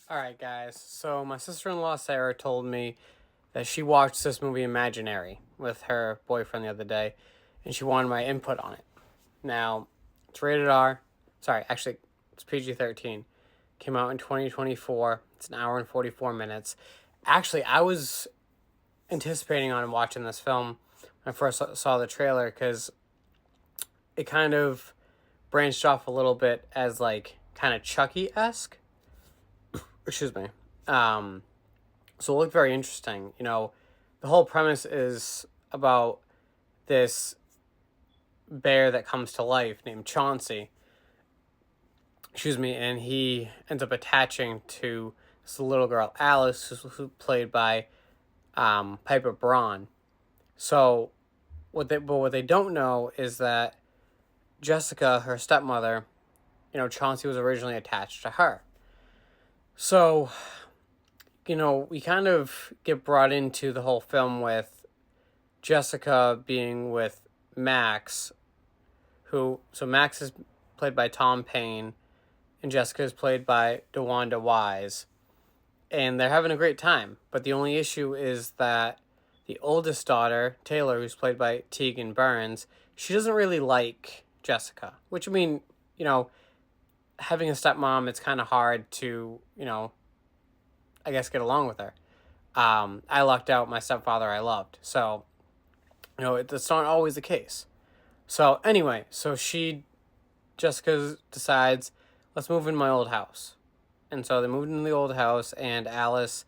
All right, guys. So my sister-in-law Sarah told me that she watched this movie Imaginary with her boyfriend the other day, and she wanted my input on it. Now, it's rated R. Sorry, actually, it's PG-13. Came out in 2024. It's an hour and 44 minutes. Actually, I was anticipating on watching this film when I first saw the trailer because it kind of branched off a little bit as like kind of Chucky-esque. Excuse me. Um, So it looked very interesting. The whole premise is about this bear that comes to life named Chauncey. Excuse me, and he ends up attaching to this little girl, Alice, who's played by Piper Braun. So what they don't know is that Jessica, her stepmother, Chauncey was originally attached to her. So we kind of get brought into the whole film with Jessica being with Max, so Max is played by Tom Payne, and Jessica is played by DeWanda Wise, and they're having a great time. But the only issue is that the oldest daughter, Taylor, who's played by Tegan Burns, she doesn't really like Jessica. Which, I mean, having a stepmom, it's kind of hard to, I guess, get along with her. I lucked out my stepfather I loved, so it's not always the case. So anyway, Jessica decides, let's move in my old house. And so they moved into the old house, and Alice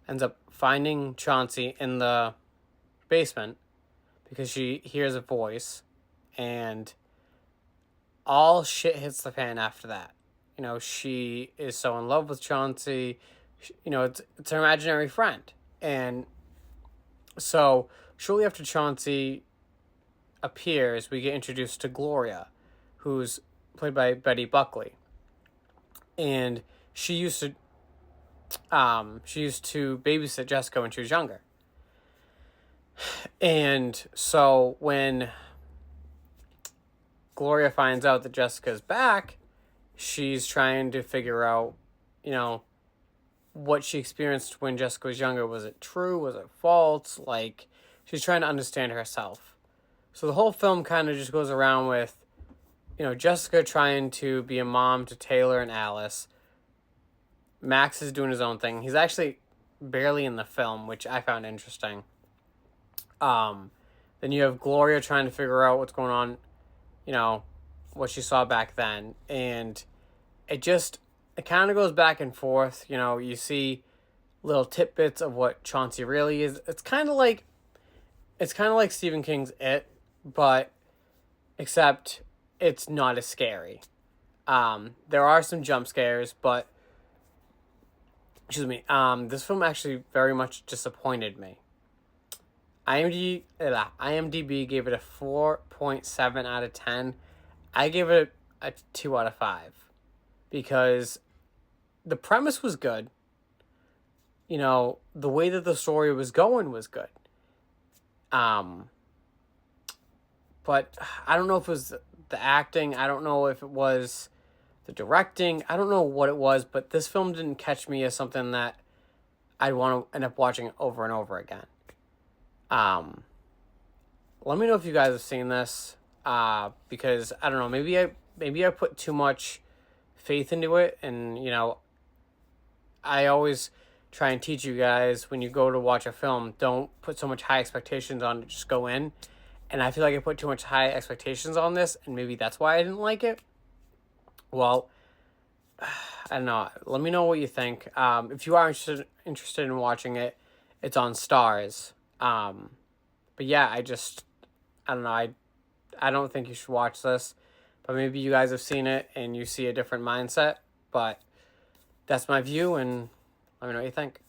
ends up finding Chauncey in the basement because she hears a voice, and all shit hits the fan after that. She is so in love with Chauncey. It's her imaginary friend. And so shortly after Chauncey appears, we get introduced to Gloria, who's played by Betty Buckley, and she used to babysit Jessica when she was younger. And so when Gloria finds out that Jessica's back, she's trying to figure out, what she experienced when Jessica was younger. Was it true? Was it false? Like, she's trying to understand herself. So the whole film kind of just goes around with, Jessica trying to be a mom to Taylor and Alice. Max is doing his own thing. He's actually barely in the film, which I found interesting. Then you have Gloria trying to figure out what's going on, what she saw back then. And it kind of goes back and forth. You see little tidbits of what Chauncey really is. It's kind of like Stephen King's It, but except it's not as scary. There are some jump scares, but this film actually very much disappointed me. IMDb gave it a 4.7 out of 10. I gave it a 2 out of 5 because the premise was good. The way that the story was going was good. But I don't know if it was the acting. I don't know if it was the directing. I don't know what it was, but this film didn't catch me as something that I'd want to end up watching over and over again. Let me know if you guys have seen this, because I don't know, maybe I put too much faith into it, and I always try and teach you guys, when you go to watch a film, don't put so much high expectations on it, just go in. And I feel like I put too much high expectations on this, and maybe that's why I didn't like it. Well, I don't know. Let me know what you think. If you are interested in watching it, it's on Stars. But yeah, I don't know. I don't think you should watch this, but maybe you guys have seen it and you see a different mindset. But that's my view, and let me know what you think.